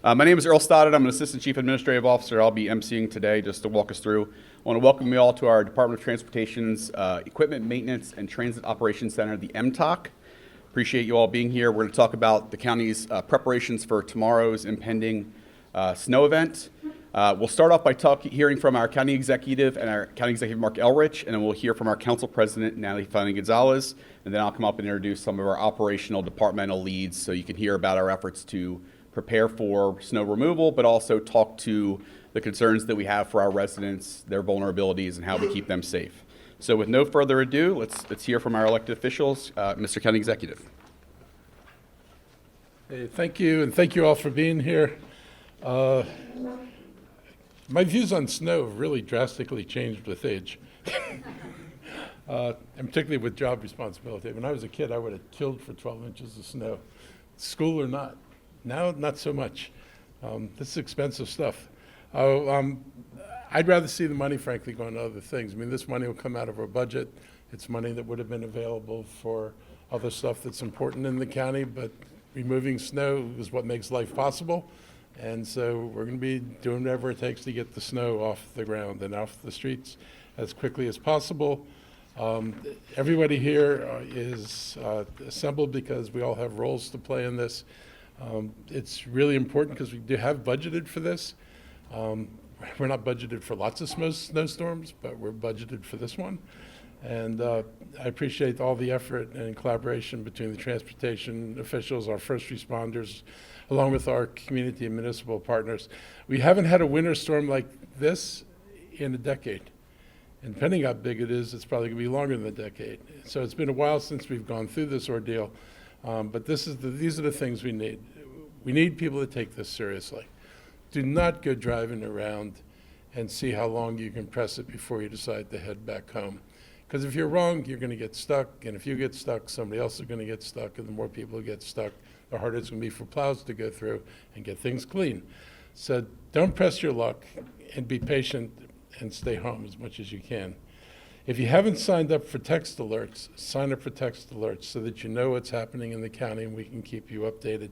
My name is Earl Stoddard. I'm an Assistant Chief Administrative Officer. I'll be emceeing today just to walk us through. I want to welcome you all to our Department of Transportation's Equipment Maintenance and Transit Operations Center, the MTOC. Appreciate you all being here. We're going to talk about the county's preparations for tomorrow's impending snow event. We'll start off by hearing from our County Executive and our County Executive, Marc Elrich, and then we'll hear from our Council President, Natali Fani-González, and then I'll come up and introduce some of our operational departmental leads so you can hear about our efforts to prepare for snow removal, but also talk to the concerns that we have for our residents, their vulnerabilities, and how we keep them safe. So with no further ado, let's hear from our elected officials. Mr. County Executive. Hey, thank you, and thank you all for being here. My views on snow have really drastically changed with age, and particularly with job responsibility. When I was a kid, I would have killed for 12 inches of snow, school or not. Now, not so much. This is expensive stuff. I'd rather see the money, frankly, going to other things. I mean, this money will come out of our budget. It's money that would have been available for other stuff that's important in the county, but removing snow is what makes life possible. And so we're going to be doing whatever it takes to get the snow off the ground and off the streets as quickly as possible. Everybody here is assembled because we all have roles to play in this. It's really important because we do have budgeted for this. We're not budgeted for lots of snowstorms, but we're budgeted for this one. And I appreciate all the effort and collaboration between the transportation officials, our first responders, along with our community and municipal partners. We haven't had a winter storm like this in a decade. And depending how big it is, it's probably going to be longer than a decade. So it's been a while since we've gone through this ordeal. But these are the things we need. We need people to take this seriously. Do not go driving around and see how long you can press it before you decide to head back home. Because if you're wrong, you're going to get stuck. And if you get stuck, somebody else is going to get stuck. And the more people who get stuck, the harder it's going to be for plows to go through and get things clean. So don't press your luck and be patient and stay home as much as you can. If you haven't signed up for text alerts, sign up for text alerts so that you know what's happening in the county and we can keep you updated.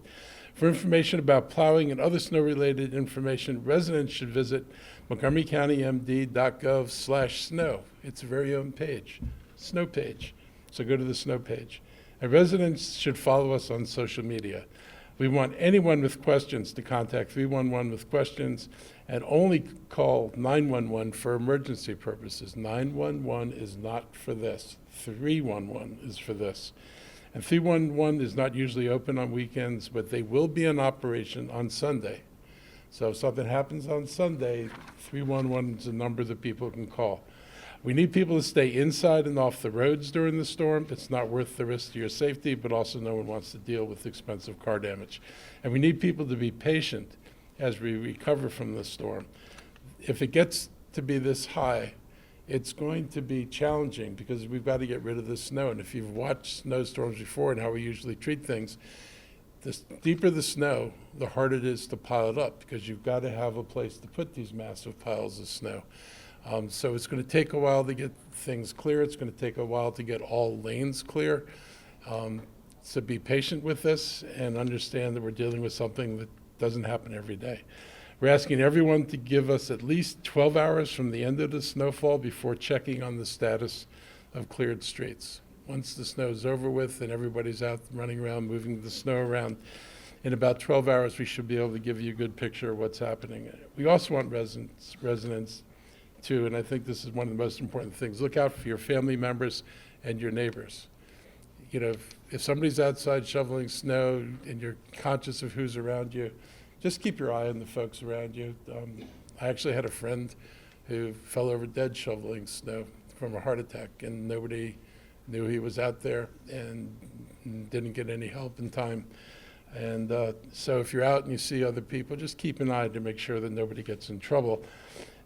For information about plowing and other snow-related information, residents should visit montgomerycountymd.gov/snow. It's a very own page, snow page. So go to the snow page. And residents should follow us on social media. We want anyone with questions to contact 311 with questions and only call 911 for emergency purposes. 911 is not for this. 311 is for this. And 311 is not usually open on weekends, but they will be in operation on Sunday. So if something happens on Sunday, 311 is a number that people can call. We need people to stay inside and off the roads during the storm. It's not worth the risk to your safety, but also no one wants to deal with expensive car damage. And we need people to be patient as we recover from the storm. If it gets to be this high, it's going to be challenging because we've got to get rid of the snow. And if you've watched snowstorms before and how we usually treat things, the deeper the snow, the harder it is to pile it up because you've got to have a place to put these massive piles of snow. So it's going to take a while to get things clear. It's going to take a while to get all lanes clear. So be patient with this and understand that we're dealing with something that doesn't happen every day. We're asking everyone to give us at least 12 hours from the end of the snowfall before checking on the status of cleared streets. Once the snow is over with and everybody's out running around, moving the snow around, in about 12 hours we should be able to give you a good picture of what's happening. We also want residents too, and I think this is one of the most important things. Look out for your family members and your neighbors. You know, if somebody's outside shoveling snow and you're conscious of who's around you, just keep your eye on the folks around you. I actually had a friend who fell over dead shoveling snow from a heart attack, and nobody knew he was out there and didn't get any help in time. And so if you're out and you see other people, just keep an eye to make sure that nobody gets in trouble.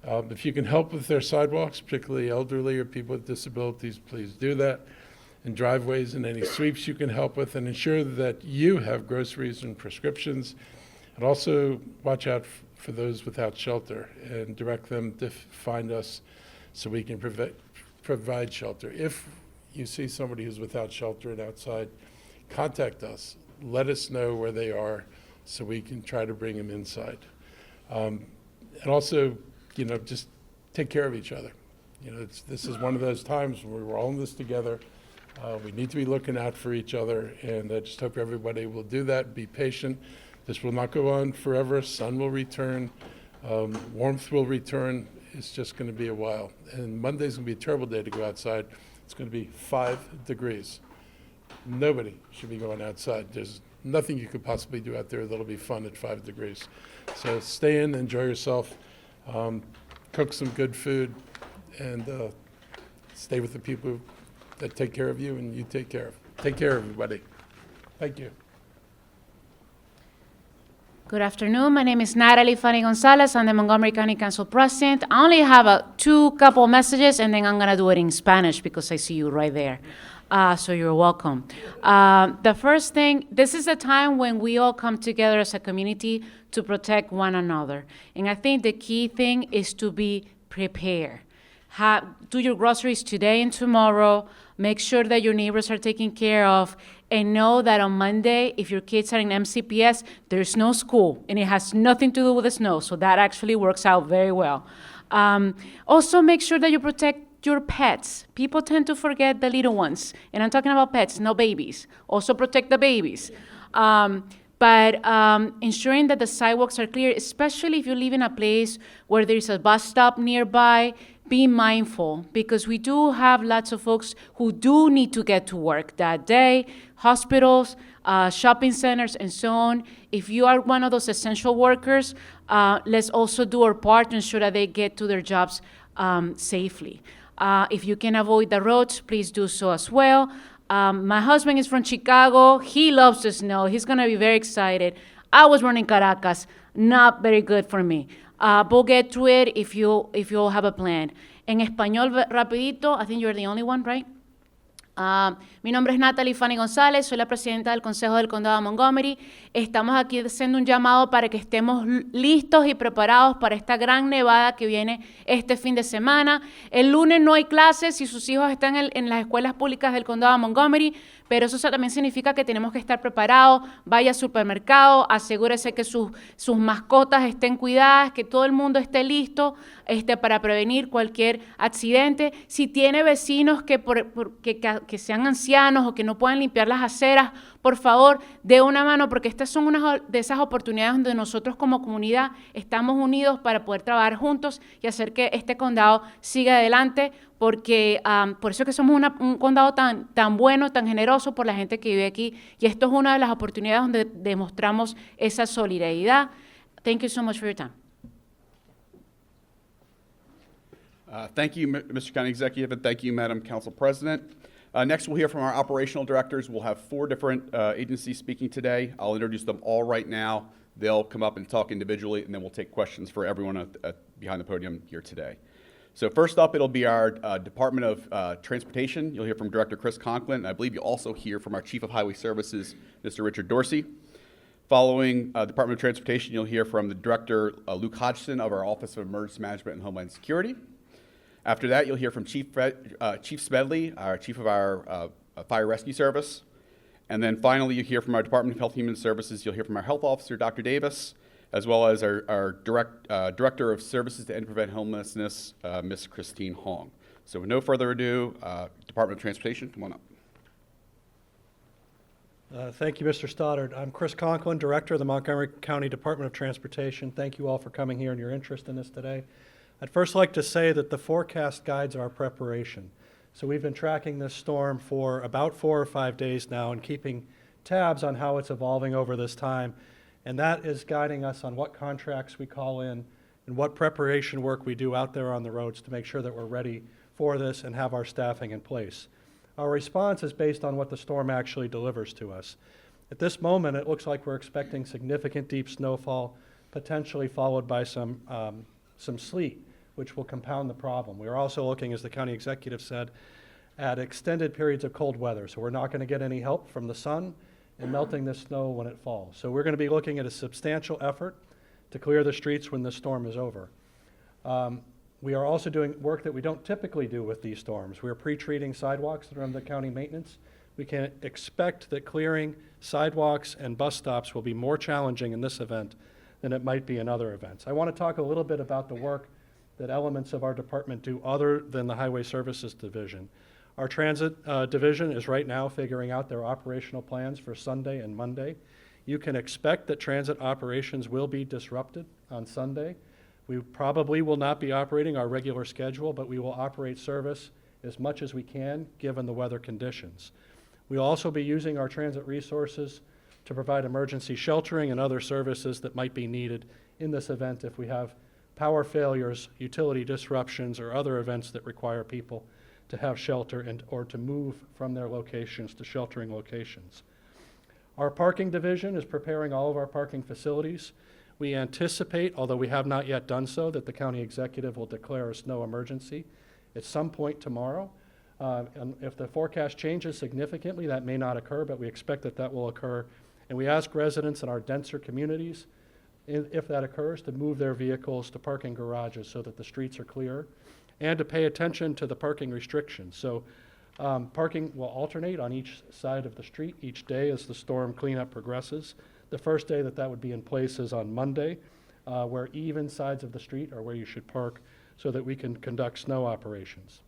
If you can help with their sidewalks, particularly elderly or people with disabilities, please do that. And driveways and any sweeps you can help with, and ensure that you have groceries and prescriptions. And also watch out for those without shelter and direct them to find us so we can provide shelter. If you see somebody who's without shelter and outside, contact us. Let us know where they are so we can try to bring them inside. And also, just take care of each other. This is one of those times when we're all in this together. We need to be looking out for each other, and I just hope everybody will do that. Be patient. This will not go on forever. Sun will return. Warmth will return. It's just going to be a while. And Monday's going to be a terrible day to go outside. It's going to be 5 degrees. Nobody should be going outside. There's nothing you could possibly do out there that'll be fun at 5 degrees. So stay in, enjoy yourself, cook some good food, and stay with the people that take care of you and you take care of. Take care, everybody. Thank you. Good afternoon. My name is Natali Fani-González. I'm the Montgomery County Council President. I only have two couple messages, and then I'm going to do it in Spanish because I see you right there. So you're welcome. The first thing, this is a time when we all come together as a community to protect one another. And I think the key thing is to be prepared. Do your groceries today and tomorrow. Make sure that your neighbors are taken care of. And know that on Monday, if your kids are in MCPS, there's no school, and it has nothing to do with the snow. So that actually works out very well. Also, make sure that you protect your pets. People tend to forget the little ones. And I'm talking about pets, no babies. Also protect the babies. But ensuring that the sidewalks are clear, especially if you live in a place where there's a bus stop nearby, be mindful, because we do have lots of folks who do need to get to work that day, hospitals, shopping centers, and so on. If you are one of those essential workers, let's also do our part to ensure that they get to their jobs safely. If you can avoid the roads, please do so as well. My husband is from Chicago. He loves the snow. He's going to be very excited. I was born in Caracas. Not very good for me. We'll get through it if you all have a plan. En español, rapidito, I think you're the only one, right? Mi nombre es Natali Fani-González, soy la presidenta del Consejo del Condado de Montgomery. Estamos aquí haciendo un llamado para que estemos listos y preparados para esta gran nevada que viene este fin de semana. El lunes no hay clases si sus hijos están en las escuelas públicas del Condado de Montgomery, pero eso también significa que tenemos que estar preparados. Vaya al supermercado, asegúrese que sus mascotas estén cuidadas, que todo el mundo esté listo para prevenir cualquier accidente. Si tiene vecinos que sean ancianos o que no puedan limpiar las aceras, por favor, dé una mano, porque estas son unas de esas oportunidades donde nosotros como comunidad estamos unidos para poder trabajar juntos y hacer que este condado siga adelante, porque por eso es que somos un condado tan bueno, tan generoso por la gente que vive aquí, y esto es una de las oportunidades donde demostramos esa solidaridad. Thank you so much for your time. Thank you, Mr. County Executive, and thank you, Madam Council President. Next, we'll hear from our operational directors. We'll have 4 different agencies speaking today. I'll introduce them all right now. They'll come up and talk individually, and then we'll take questions for everyone behind the podium here today. So first up, it'll be our Department of Transportation. You'll hear from Director Chris Conklin. I believe you'll also hear from our Chief of Highway Services, Mr. Richard Dorsey. Following Department of Transportation, you'll hear from the Director Luke Hodgson of our Office of Emergency Management and Homeland Security. After that, you'll hear from Chief Smedley, our Chief of our Fire Rescue Service. And then finally, you hear from our Department of Health and Human Services. You'll hear from our Health Officer, Dr. Davis, as well as our Director of Services to End and Prevent Homelessness, Ms. Christine Hong. So with no further ado, Department of Transportation, come on up. Thank you, Mr. Stoddard. I'm Chris Conklin, Director of the Montgomery County Department of Transportation. Thank you all for coming here and your interest in this today. I'd first like to say that the forecast guides our preparation. So we've been tracking this storm for about 4 or 5 days now and keeping tabs on how it's evolving over this time. And that is guiding us on what contracts we call in and what preparation work we do out there on the roads to make sure that we're ready for this and have our staffing in place. Our response is based on what the storm actually delivers to us. At this moment, it looks like we're expecting significant deep snowfall, potentially followed by some sleet, which will compound the problem. We are also looking, as the county executive said, at extended periods of cold weather. So we're not going to get any help from the sun and melting the snow when it falls. So we're going to be looking at a substantial effort to clear the streets when the storm is over. We are also doing work that we don't typically do with these storms. We are pre-treating sidewalks that are under county maintenance. We can expect that clearing sidewalks and bus stops will be more challenging in this event than it might be in other events. I want to talk a little bit about the work that elements of our department do other than the Highway Services Division. Our Transit Division is right now figuring out their operational plans for Sunday and Monday. You can expect that transit operations will be disrupted on Sunday. We probably will not be operating our regular schedule, but we will operate service as much as we can given the weather conditions. We'll also be using our transit resources to provide emergency sheltering and other services that might be needed in this event if we have power failures, utility disruptions, or other events that require people to have shelter and or to move from their locations to sheltering locations. Our parking division is preparing all of our parking facilities. We anticipate, although we have not yet done so, that the county executive will declare a snow emergency at some point tomorrow. And if the forecast changes significantly, that may not occur, but we expect that that will occur. And we ask residents in our denser communities, if that occurs, to move their vehicles to parking garages so that the streets are clear, and to pay attention to the parking restrictions. So parking will alternate on each side of the street each day as the storm cleanup progresses. The first day that would be in place is on Monday, where even sides of the street are where you should park so that we can conduct snow operations.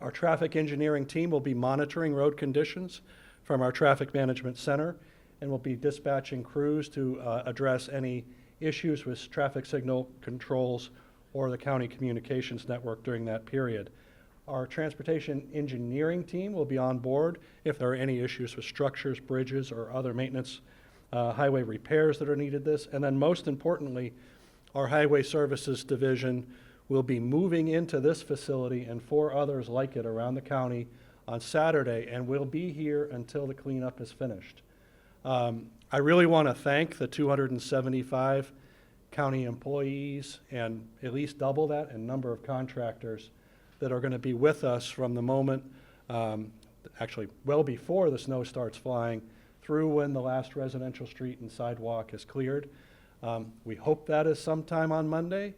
Our traffic engineering team will be monitoring road conditions from our traffic management center, and will be dispatching crews to address any issues with traffic signal controls or the county communications network during that period. Our transportation engineering team will be on board if there are any issues with structures, bridges, or other maintenance highway repairs that are needed this. And then most importantly, our Highway Services Division will be moving into this facility and 4 others like it around the county on Saturday, and we'll be here until the cleanup is finished. I really want to thank the 275 county employees and at least double that in number of contractors that are going to be with us from the moment, actually well before the snow starts flying, through when the last residential street and sidewalk is cleared. We hope that is sometime on Monday.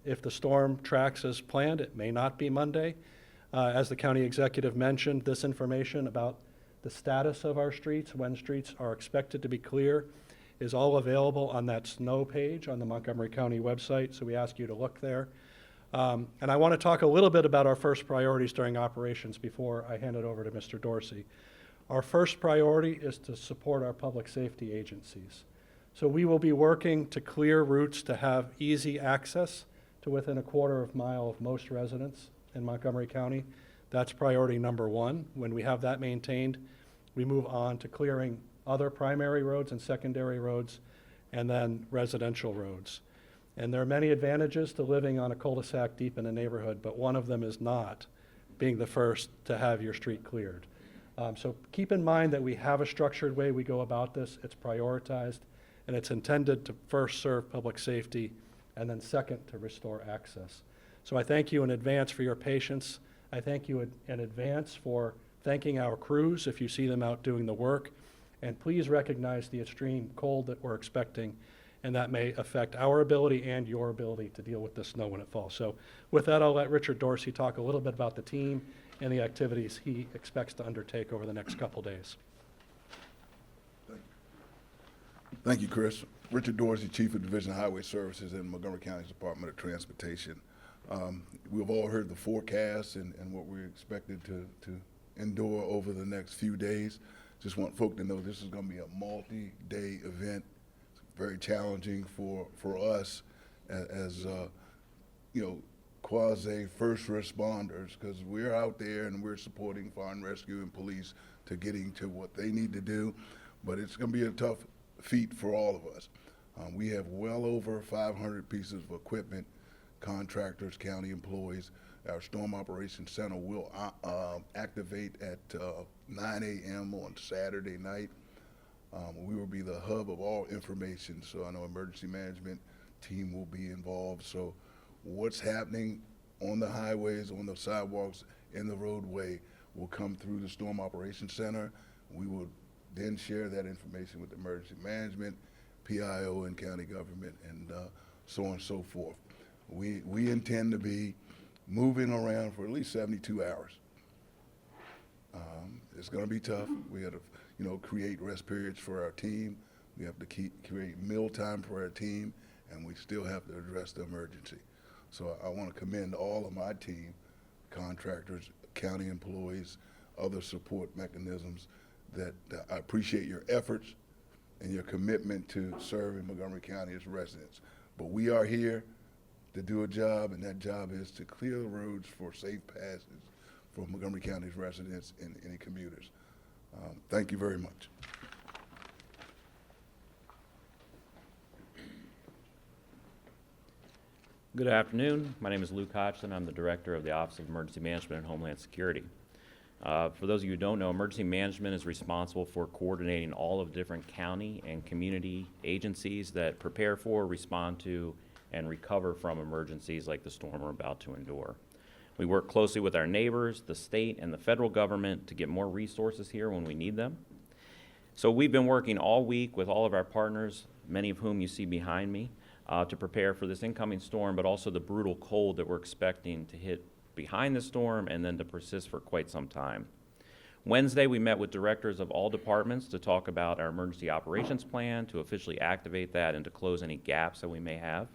If the storm tracks as planned, it may not be Monday. As the county executive mentioned, this information about the status of our streets, when streets are expected to be clear, is all available on that snow page on the Montgomery County website, so we ask you to look there. And I want to talk a little bit about our first priorities during operations before I hand it over to Mr. Dorsey. Our first priority is to support our public safety agencies. So we will be working to clear routes to have easy access to within a quarter of a mile of most residents in Montgomery County. That's priority number 1. When we have that maintained, we move on to clearing other primary roads and secondary roads, and then residential roads. And there are many advantages to living on a cul-de-sac deep in a neighborhood, but one of them is not being the first to have your street cleared. So keep in mind that we have a structured way we go about this. It's prioritized, and it's intended to first serve public safety, and then second to restore access. So I thank you in advance for your patience. I thank you in advance for thanking our crews if you see them out doing the work. And please recognize the extreme cold that we're expecting, and that may affect our ability and your ability to deal with the snow when it falls. So with that, I'll let Richard Dorsey talk a little bit about the team and the activities he expects to undertake over the next couple days. Thank you, Chris. Richard Dorsey, Chief of Division of Highway Services in Montgomery County's Department of Transportation. We've all heard the forecast and what we're expected to endure over the next few days. Just want folk to know this is going to be a multi-day event. It's very challenging for us as quasi first responders, because we're out there and we're supporting fire and rescue and police to getting to what they need to do. But it's going to be a tough feat for all of us. We have well over 500 pieces of equipment, contractors, county employees. Our Storm Operations Center will activate at 9 a.m. on Saturday night. We will be the hub of all information, so I know emergency management team will be involved. So what's happening on the highways, on the sidewalks, in the roadway will come through the Storm Operations Center. We will then share that information with emergency management, PIO, and county government, and so on and so forth. We intend to be moving around for at least 72 hours. It's going to be tough. We got to, create rest periods for our team. We have to create meal time for our team, and we still have to address the emergency. So I want to commend all of my team, contractors, county employees, other support mechanisms, that I appreciate your efforts and your commitment to serving Montgomery County as residents. But we are here to do a job, and that job is to clear the roads for safe passage for Montgomery County's residents and any commuters. Thank you very much. Good afternoon. My name is Luke Hodgson. I'm the Director of the Office of Emergency Management and Homeland Security. For those of you who don't know, emergency management is responsible for coordinating all of the different county and community agencies that prepare for, respond to, and recover from emergencies like the storm we're about to endure. We work closely with our neighbors, the state, and the federal government to get more resources here when we need them. So we've been working all week with all of our partners, many of whom you see behind me, to prepare for this incoming storm, but also the brutal cold that we're expecting to hit behind the storm and then to persist for quite some time. Wednesday, we met with directors of all departments to talk about our emergency operations plan, to officially activate that and to close any gaps that we may have.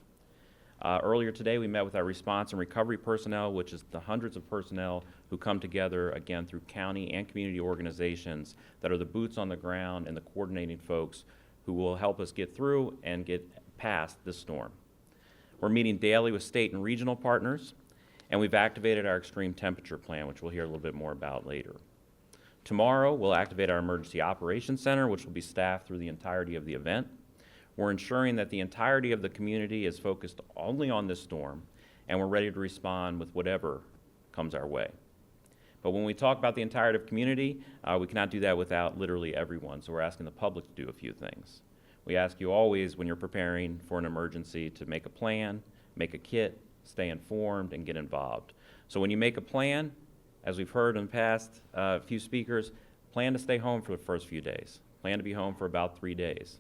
Earlier today, we met with our response and recovery personnel, which is the hundreds of personnel who come together, again, through county and community organizations that are the boots on the ground and the coordinating folks who will help us get through and get past this storm. We're meeting daily with state and regional partners, and we've activated our extreme temperature plan, which we'll hear a little bit more about later. Tomorrow, we'll activate our Emergency Operations Center, which will be staffed through the entirety of the event. We're ensuring that the entirety of the community is focused only on this storm, and we're ready to respond with whatever comes our way. But when we talk about the entirety of community, we cannot do that without literally everyone, so we're asking the public to do a few things. We ask you always, when you're preparing for an emergency, to make a plan, make a kit, stay informed, and get involved. So when you make a plan, as we've heard in the past few speakers, plan to stay home for the first few days. Plan to be home for about 3 days.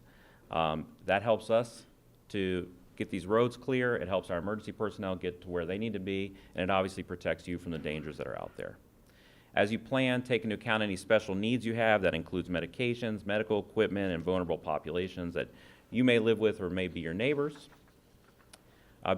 That helps us to get these roads clear. It helps our emergency personnel get to where they need to be, and it obviously protects you from the dangers that are out there. As you plan, take into account any special needs you have. That includes medications, medical equipment, and vulnerable populations that you may live with or may be your neighbors.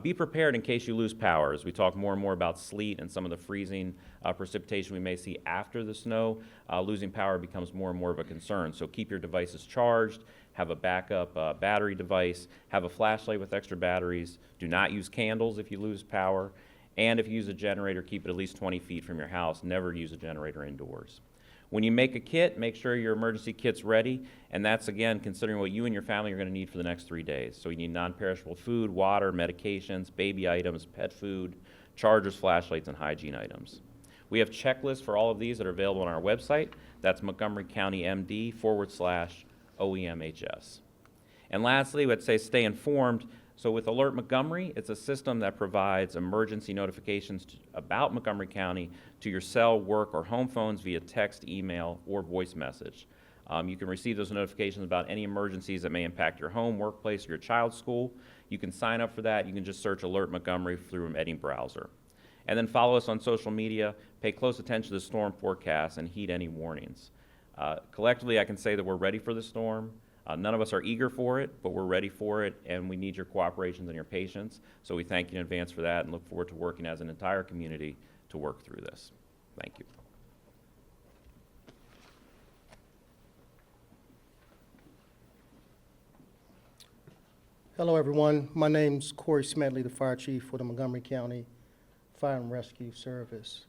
Be prepared in case you lose power. As we talk more and more about sleet and some of the freezing precipitation we may see after the snow, losing power becomes more and more of a concern. So keep your devices charged, have a backup battery device, have a flashlight with extra batteries. Do not use candles if you lose power. And if you use a generator, keep it at least 20 feet from your house. Never use a generator indoors. When you make a kit, make sure your emergency kit's ready, and that's, again, considering what you and your family are going to need for the next 3 days. So you need non-perishable food, water, medications, baby items, pet food, chargers, flashlights, and hygiene items. We have checklists for all of these that are available on our website. That's montgomerycountymd/OEMHS. And lastly, let's say stay informed. So with Alert Montgomery, it's a system that provides emergency notifications about Montgomery County to your cell, work, or home phones via text, email, or voice message. You can receive those notifications about any emergencies that may impact your home, workplace, or your child's school. You can sign up for that. You can just search Alert Montgomery through any browser. And then follow us on social media, pay close attention to the storm forecast, and heed any warnings. Collectively, I can say that we're ready for the storm. None of us are eager for it, but we're ready for it, and we need your cooperation and your patience. So we thank you in advance for that and look forward to working as an entire community to work through this. Thank you. Hello, everyone. My name's Corey Smedley, the Fire Chief for the Montgomery County Fire and Rescue Service.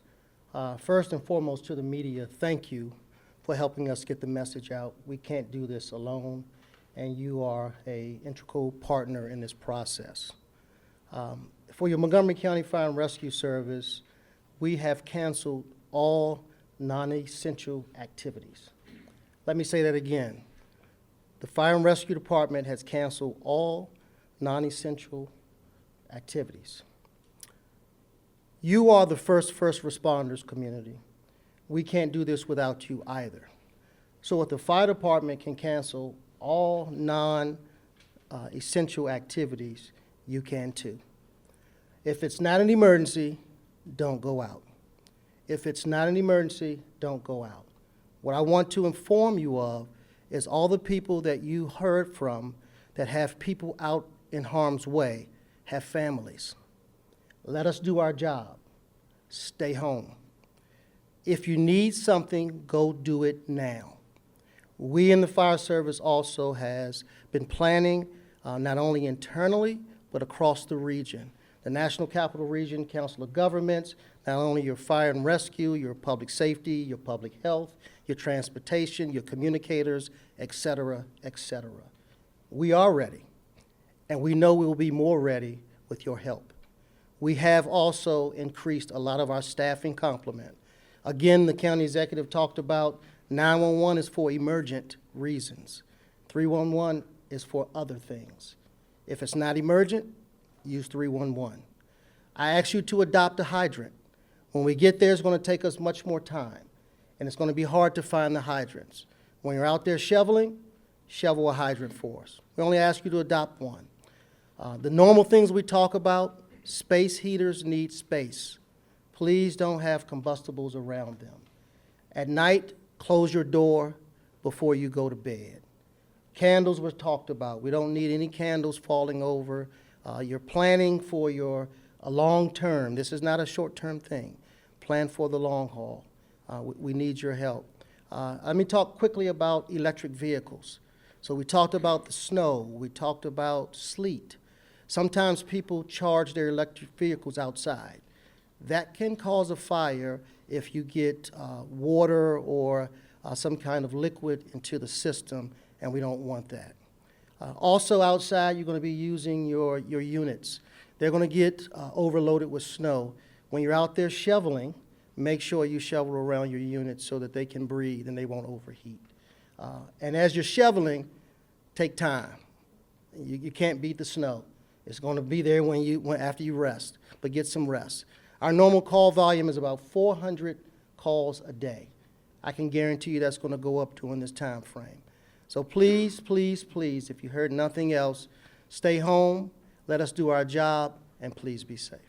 First and foremost, to the media, thank you for helping us get the message out. We can't do this alone, and you are an integral partner in this process. For your Montgomery County Fire and Rescue Service, we have canceled all non-essential activities. Let me say that again. The Fire and Rescue Department has canceled all non-essential activities. You are the first responders community. We can't do this without you either. So if the fire department can cancel all non-essential activities, you can too. If it's not an emergency, don't go out. If it's not an emergency, don't go out. What I want to inform you of is all the people that you heard from that have people out in harm's way have families. Let us do our job. Stay home. If you need something, go do it now. We in the fire service also has been planning not only internally, but across the region. The National Capital Region Council of Governments, not only your fire and rescue, your public safety, your public health, your transportation, your communicators, et cetera, et cetera. We are ready, and we know we will be more ready with your help. We have also increased a lot of our staffing complement. Again, the county executive talked about 911 is for emergent reasons. 311 is for other things. If it's not emergent, use 311. I ask you to adopt a hydrant. When we get there, it's going to take us much more time, and it's going to be hard to find the hydrants. When you're out there shoveling, shovel a hydrant for us. We only ask you to adopt one. The normal things we talk about, space heaters need space. Please don't have combustibles around them. At night, close your door before you go to bed. Candles were talked about. We don't need any candles falling over. You're planning for your long term. This is not a short-term thing. Plan for the long haul. We need your help. Let me talk quickly about electric vehicles. So we talked about the snow. We talked about sleet. Sometimes people charge their electric vehicles outside. That can cause a fire if you get water or some kind of liquid into the system, and we don't want that. Also outside, you're going to be using your units. They're going to get overloaded with snow. When you're out there shoveling, make sure you shovel around your units so that they can breathe and they won't overheat. And as you're shoveling, take time. You can't beat the snow. It's going to be there after you rest, but get some rest. Our normal call volume is about 400 calls a day. I can guarantee you that's going to go up during this time frame. So please, please, please, if you heard nothing else, stay home, let us do our job, and please be safe.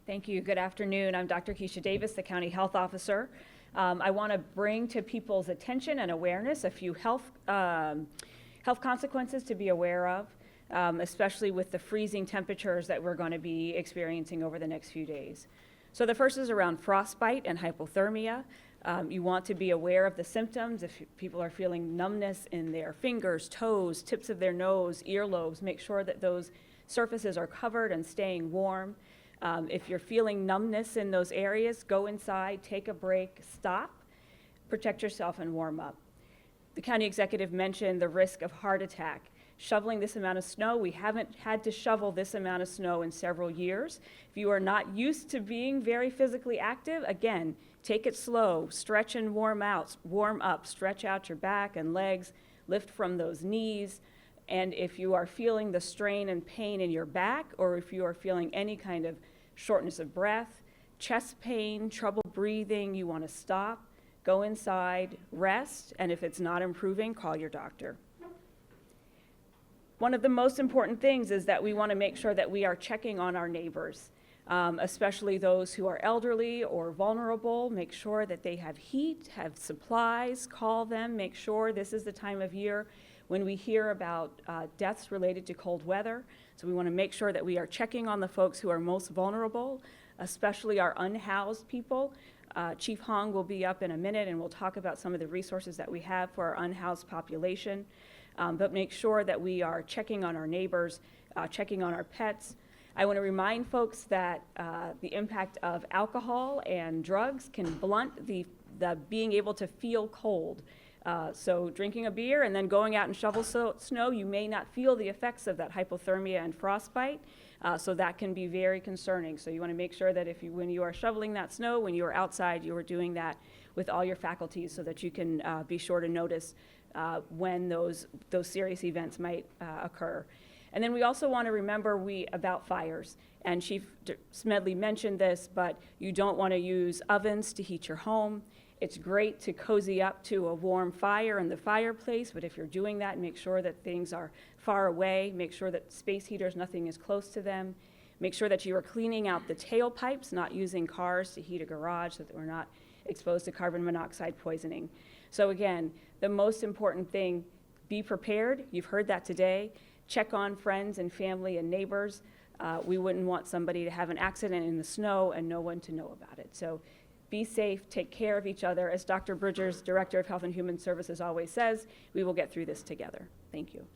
Thank you. Good afternoon. I'm Dr. Keisha Davis, the County Health Officer. I want to bring to people's attention and awareness a few health consequences to be aware of, especially with the freezing temperatures that we're going to be experiencing over the next few days. So the first is around frostbite and hypothermia. You want to be aware of the symptoms. If people are feeling numbness in their fingers, toes, tips of their nose, earlobes, make sure that those surfaces are covered and staying warm. If you're feeling numbness in those areas, go inside, take a break, stop, protect yourself, and warm up. The county executive mentioned the risk of heart attack. Shoveling this amount of snow, we haven't had to shovel this amount of snow in several years. If you are not used to being very physically active, again, take it slow, stretch and warm up, stretch out your back and legs, lift from those knees. And if you are feeling the strain and pain in your back, or if you are feeling any kind of shortness of breath, chest pain, trouble breathing, you want to stop, go inside, rest, and if it's not improving, call your doctor. One of the most important things is that we want to make sure that we are checking on our neighbors, especially those who are elderly or vulnerable. Make sure that they have heat, have supplies, call them, make sure this is the time of year when we hear about deaths related to cold weather. So we want to make sure that we are checking on the folks who are most vulnerable, especially our unhoused people. Chief Hong will be up in a minute and we'll talk about some of the resources that we have for our unhoused population. But make sure that we are checking on our neighbors, checking on our pets. I want to remind folks that the impact of alcohol and drugs can blunt the being able to feel cold. So drinking a beer and then going out and shovel snow, you may not feel the effects of that hypothermia and frostbite. So that can be very concerning. So you want to make sure that when you are shoveling that snow, when you are outside, you are doing that with all your faculties so that you can be sure to notice when those serious events might occur. And then we also want to remember about fires. And Chief Smedley mentioned this, but you don't want to use ovens to heat your home. It's great to cozy up to a warm fire in the fireplace, but if you're doing that, make sure that things are far away. Make sure that space heaters, nothing is close to them. Make sure that you are cleaning out the tailpipes, not using cars to heat a garage so that we're not exposed to carbon monoxide poisoning. So again, the most important thing, be prepared. You've heard that today. Check on friends and family and neighbors. We wouldn't want somebody to have an accident in the snow and no one to know about it. So be safe, take care of each other. As Dr. Bridgers, Director of Health and Human Services, always says, we will get through this together. Thank you.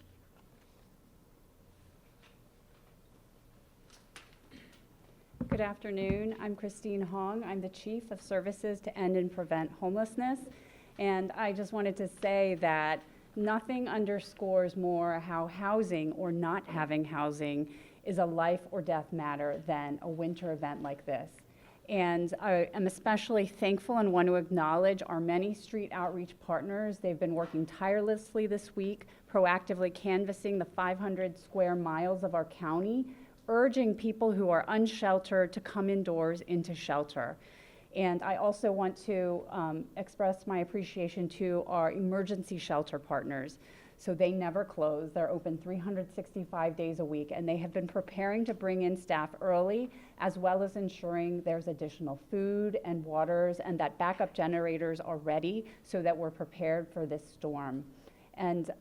Good afternoon. I'm Christine Hong. I'm the Chief of Services to End and Prevent Homelessness. And I just wanted to say that nothing underscores more how housing or not having housing is a life or death matter than a winter event like this. And I am especially thankful and want to acknowledge our many street outreach partners. They've been working tirelessly this week, proactively canvassing the 500 square miles of our county, urging people who are unsheltered to come indoors into shelter. And I also want to express my appreciation to our emergency shelter partners. So they never close. They're open 365 days a week, and they have been preparing to bring in staff early, as well as ensuring there's additional food and waters and that backup generators are ready so that we're prepared for this storm. And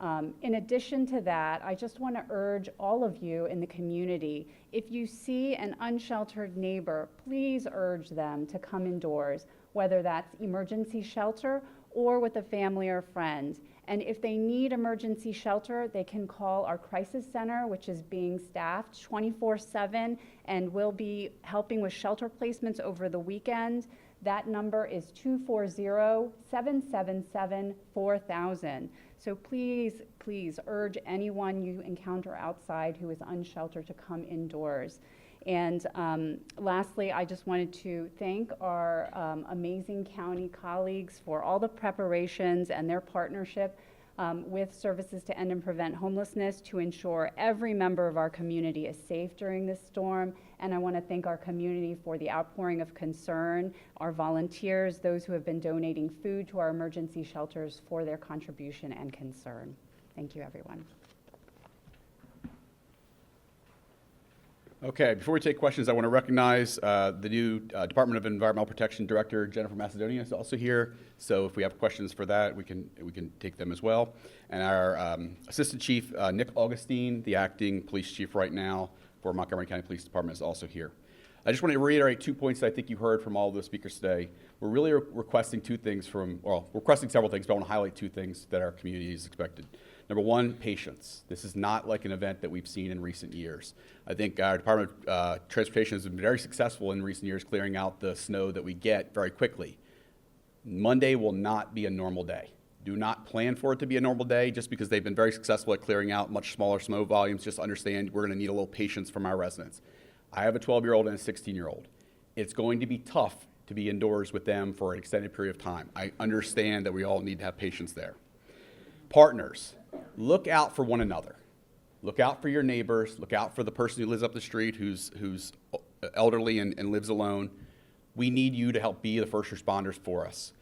in addition to that, I just want to urge all of you in the community, if you see an unsheltered neighbor, please urge them to come indoors, whether that's emergency shelter or with a family or friend. And if they need emergency shelter, they can call our crisis center, which is being staffed 24/7 and will be helping with shelter placements over the weekend. That number is 240-777-4000. So please, please urge anyone you encounter outside who is unsheltered to come indoors. And lastly, I just wanted to thank our amazing county colleagues for all the preparations and their partnership with Services to End and Prevent Homelessness to ensure every member of our community is safe during this storm. And I want to thank our community for the outpouring of concern, our volunteers, those who have been donating food to our emergency shelters for their contribution and concern. Thank you, everyone. Okay, before we take questions, I want to recognize the new Department of Environmental Protection Director, Jennifer Macedonia, is also here. So if we have questions for that, we can take them as well. And our Assistant Chief, Nick Augustine, the acting police chief right now for Montgomery County Police Department, is also here. I just want to reiterate 2 points that I think you heard from all of the speakers today. We're really requesting two things we're requesting several things, but I want to highlight two things that our community is expected. Number one, patience. This is not like an event that we've seen in recent years. I think our Department of Transportation has been very successful in recent years clearing out the snow that we get very quickly. Monday will not be a normal day. Do not plan for it to be a normal day just because they've been very successful at clearing out much smaller snow volumes. Just understand we're going to need a little patience from our residents. I have a 12-year-old and a 16-year-old. It's going to be tough to be indoors with them for an extended period of time. I understand that we all need to have patience there. Partners, look out for one another. Look out for your neighbors. Look out for the person who lives up the street who's elderly and lives alone. We need you to help be the first responders for us.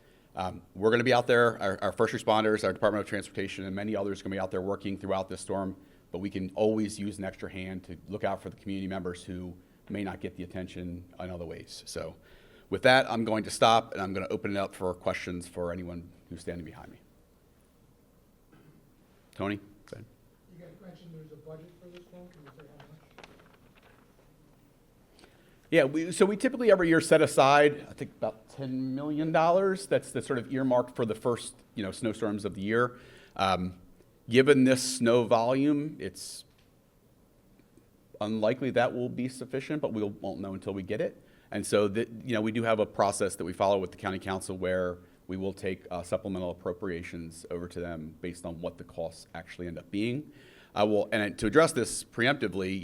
We're going to be out there, our first responders, our Department of Transportation, and many others are going to be out there working throughout this storm, but we can always use an extra hand to look out for the community members who may not get the attention in other ways. So with that, I'm going to stop, and I'm going to open it up for questions for anyone who's standing behind me. Tony? Go ahead. You guys mentioned there's a budget for this one. Can you say how much? Yeah, so we typically every year set aside, I think about $10 million. That's sort of earmarked for the first, snowstorms of the year. Given this snow volume, it's unlikely that will be sufficient, but we won't know until we get it. And so, we do have a process that we follow with the county council where we will take supplemental appropriations over to them based on what the costs actually end up being. And to address this preemptively,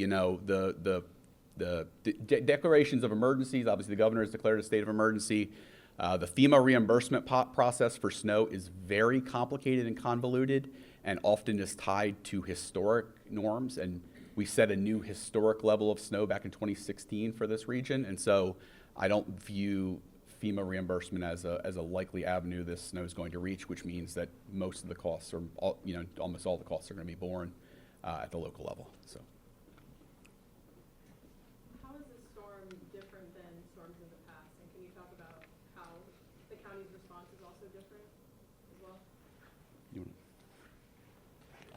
the declarations of emergencies, obviously the governor has declared a state of emergency. The FEMA reimbursement process for snow is very complicated and convoluted and often is tied to historic norms. And we set a new historic level of snow back in 2016 for this region. And so I don't view FEMA reimbursement as a likely avenue this snow is going to reach, which means that most of the costs are, almost all the costs are going to be borne at the local level. So. How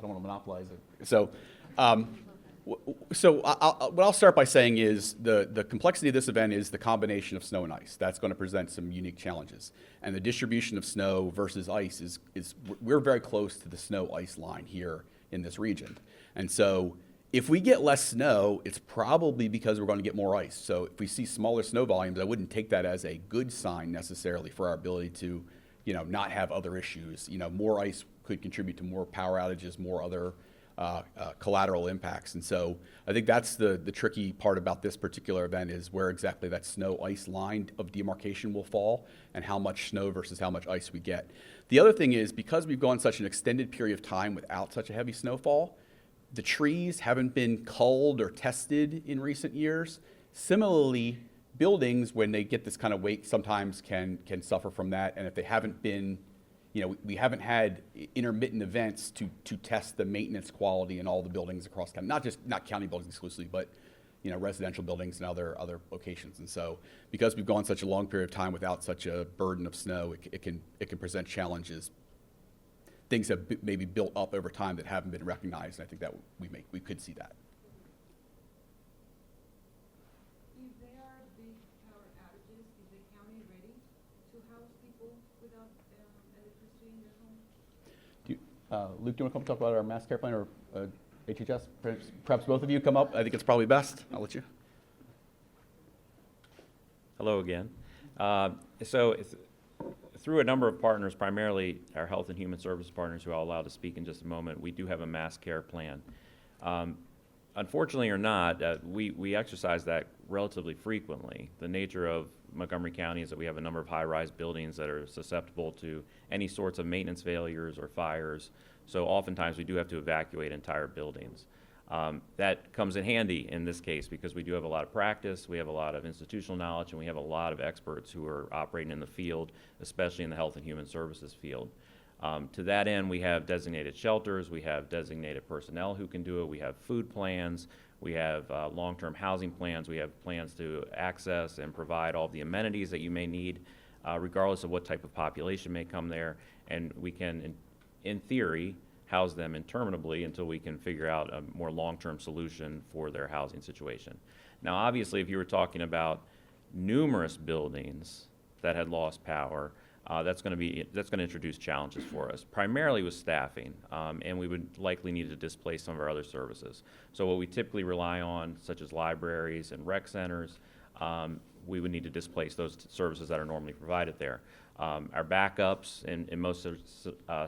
I don't want to monopolize it. So, what I'll start by saying is the complexity of this event is the combination of snow and ice. That's going to present some unique challenges. And the distribution of snow versus ice is we're very close to the snow-ice line here in this region. And so if we get less snow, it's probably because we're going to get more ice. So if we see smaller snow volumes, I wouldn't take that as a good sign necessarily for our ability to, not have other issues. More ice could contribute to more power outages, more other collateral impacts. And so I think that's the tricky part about this particular event is where exactly that snow-ice line of demarcation will fall and how much snow versus how much ice we get. The other thing is because we've gone such an extended period of time without such a heavy snowfall, the trees haven't been culled or tested in recent years. Similarly, buildings, when they get this kind of weight, sometimes can suffer from that. And if they haven't been, we haven't had intermittent events to test the maintenance quality in all the buildings across county, not county buildings exclusively, but residential buildings and other locations. And so, because we've gone such a long period of time without such a burden of snow, it can present challenges. Things have maybe built up over time that haven't been recognized, and I think that we could see that. If there are big power outages, is the county ready to house people without electricity in their homes? Luke, do you want to come talk about our mass care plan or HHS? Perhaps both of you come up. I think it's probably best. I'll let you. Hello again. Through a number of partners, primarily our health and human service partners, who I'll allow to speak in just a moment, we do have a mass care plan. Unfortunately or not, we exercise that relatively frequently. The nature of Montgomery County is that we have a number of high-rise buildings that are susceptible to any sorts of maintenance failures or fires. So oftentimes we do have to evacuate entire buildings. That comes in handy in this case because we do have a lot of practice, we have a lot of institutional knowledge, and we have a lot of experts who are operating in the field, especially in the health and human services field. To that end, we have designated shelters, we have designated personnel who can do it, we have food plans, we have long-term housing plans, we have plans to access and provide all the amenities that you may need, regardless of what type of population may come there, and we can, in theory, house them interminably until we can figure out a more long-term solution for their housing situation. Now, obviously, if you were talking about numerous buildings that had lost power, that's going to introduce challenges for us, primarily with staffing, and we would likely need to displace some of our other services. So what we typically rely on, such as libraries and rec centers, we would need to displace those services that are normally provided there. Our backups in most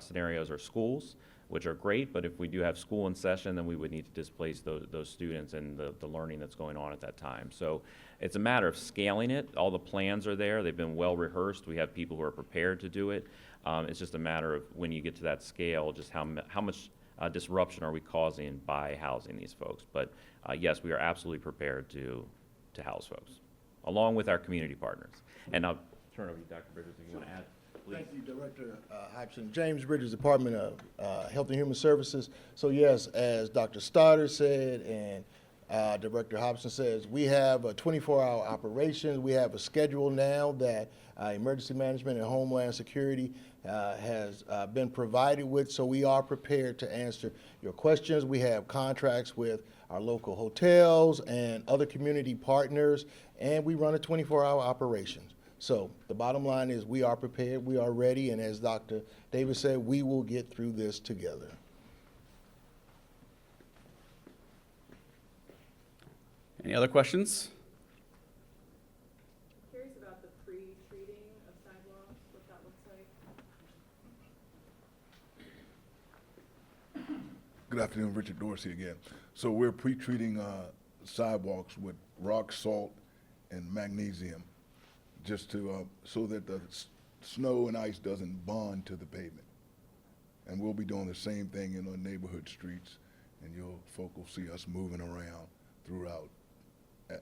scenarios are schools, which are great, but if we do have school in session, then we would need to displace those students and the learning that's going on at that time. So it's a matter of scaling it. All the plans are there. They've been well rehearsed. We have people who are prepared to do it. It's just a matter of when you get to that scale, just how much disruption are we causing by housing these folks. But yes, we are absolutely prepared to house folks, along with our community partners. And I'll turn it over to Dr. Bridges if you want to add. Please. Thank you, Director Hodgson. James Bridges, Department of Health and Human Services. So yes, as Dr. Stoddard said and Director Hodgson says, we have a 24-hour operation. We have a schedule now that Emergency Management and Homeland Security has been provided with, so we are prepared to answer your questions. We have contracts with our local hotels and other community partners, and we run a 24-hour operation. So the bottom line is we are prepared, we are ready, and as Dr. Davis said, we will get through this together. Any other questions? Curious about the pre-treating of sidewalks, what that looks like. Good afternoon, Richard Dorsey again. So we're pre-treating sidewalks with rock salt and magnesium, just to so that the snow and ice doesn't bond to the pavement. And we'll be doing the same thing in our neighborhood streets, and your folk will see us moving around throughout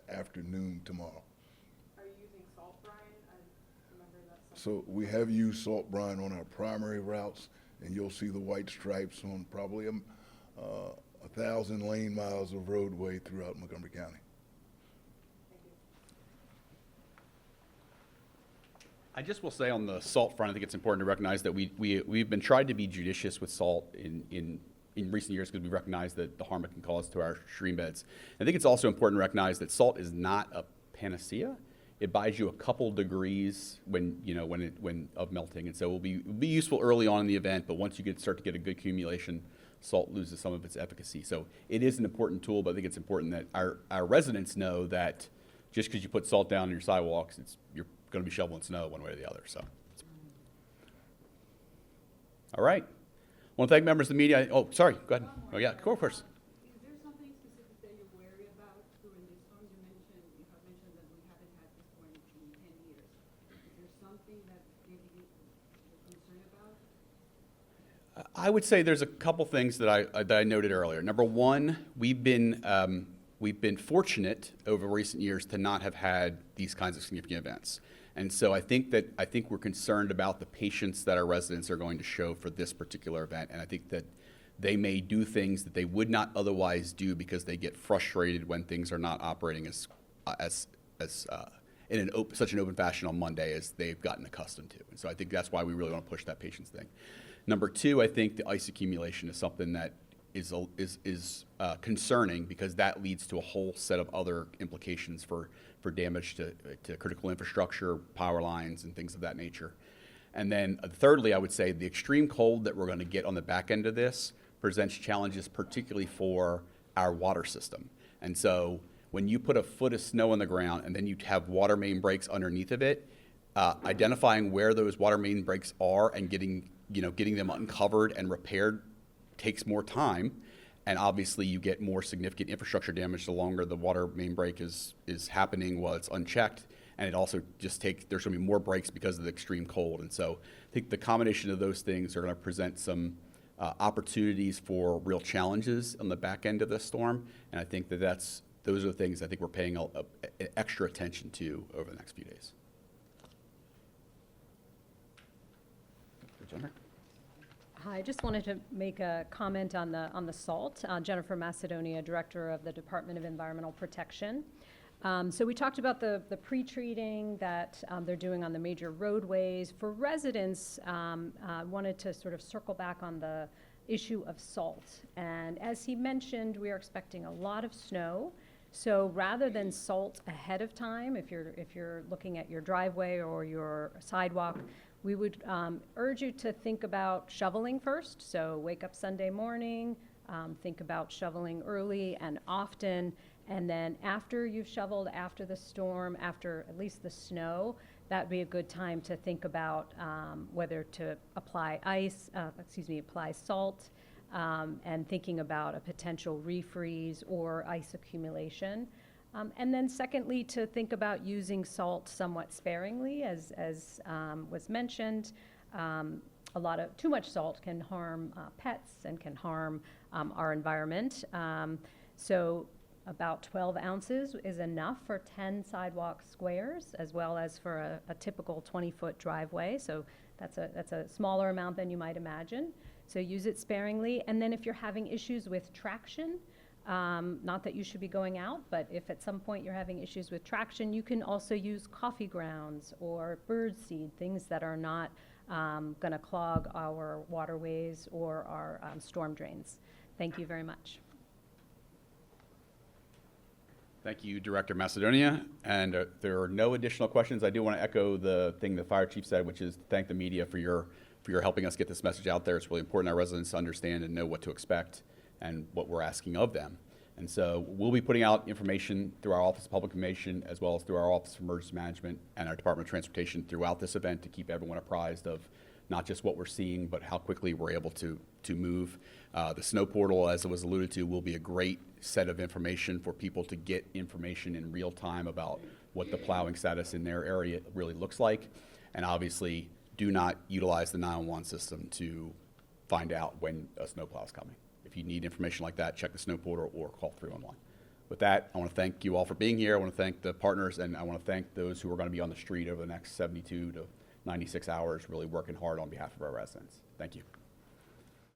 afternoon tomorrow. Are you using salt brine? I remember that. So we have used salt brine on our primary routes, and you'll see the white stripes on probably 1,000 lane miles of roadway throughout Montgomery County. I just will say on the salt front, I think it's important to recognize that we've been trying to be judicious with salt in in recent years because we recognize that the harm it can cause to our stream beds. I think it's also important to recognize that salt is not a panacea. It buys you a couple degrees when of melting, and so it will be useful early on in the event. But once you start to get a good accumulation, salt loses some of its efficacy. So it is an important tool, but I think it's important that our residents know that just because you put salt down on your sidewalks, you're going to be shoveling snow one way or the other. So, all right. I want to thank members of the media. Oh, sorry. Go ahead. Oh, yeah. Of course. Is there something specific that you're wary about during these storms? You have mentioned that we haven't had this storm in 10 years. Is there something that maybe you're concerned about? I would say there's a couple things that I noted earlier. Number one, we've been fortunate over recent years to not have had these kinds of significant events. And so I think we're concerned about the patience that our residents are going to show for this particular event. And I think that they may do things that they would not otherwise do because they get frustrated when things are not operating as in such an open fashion on Monday as they've gotten accustomed to. And so I think that's why we really want to push that patience thing. Number two, I think the ice accumulation is something that is concerning because that leads to a whole set of other implications for damage to critical infrastructure, power lines, and things of that nature. And then thirdly, I would say the extreme cold that we're going to get on the back end of this presents challenges particularly for our water system. And so when you put a foot of snow on the ground and then you have water main breaks underneath of it, identifying where those water main breaks are and getting them uncovered and repaired takes more time, and obviously you get more significant infrastructure damage the longer the water main break is happening while it's unchecked, and it also there's going to be more breaks because of the extreme cold. And so I think the combination of those things are going to present some opportunities for real challenges on the back end of this storm, and I think those are the things I think we're paying extra attention to over the next few days. Jennifer? Hi, I just wanted to make a comment on the salt. Jennifer Macedonia, Director of the Department of Environmental Protection. So we talked about the pre-treating that they're doing on the major roadways. For residents, wanted to sort of circle back on the issue of salt. And as he mentioned, we are expecting a lot of snow. So rather than salt ahead of time, if you're looking at your driveway or your sidewalk, we would urge you to think about shoveling first. So wake up Sunday morning, think about shoveling early and often, and then after you've shoveled, after the storm, after at least the snow, that'd be a good time to think about whether to apply apply salt, and thinking about a potential refreeze or ice accumulation. And then secondly, to think about using salt somewhat sparingly, as was mentioned. Too much salt can harm pets and can harm our environment. So about 12 ounces is enough for 10 sidewalk squares, as well as for a typical 20-foot driveway. So that's a smaller amount than you might imagine. So use it sparingly. And then if you're having issues with traction, not that you should be going out, but if at some point you're having issues with traction, you can also use coffee grounds or bird seed, things that are not going to clog our waterways or our storm drains. Thank you very much. Thank you, Director Macedonia. And there are no additional questions. I do want to echo the thing the fire chief said, which is to thank the media for your helping us get this message out there. It's really important our residents to understand and know what to expect and what we're asking of them. And so we'll be putting out information through our Office of Public Information as well as through our Office of Emergency Management and our Department of Transportation throughout this event to keep everyone apprised of not just what we're seeing, but how quickly we're able to move. The snow portal, as it was alluded to, will be a great set of information for people to get information in real time about what the plowing status in their area really looks like. And obviously, do not utilize the 911 system to find out when a snowplow is coming. If you need information like that, check the snow portal or call 311. With that, I want to thank you all for being here. I want to thank the partners, and I want to thank those who are going to be on the street over the next 72 to 96 hours, really working hard on behalf of our residents. Thank you.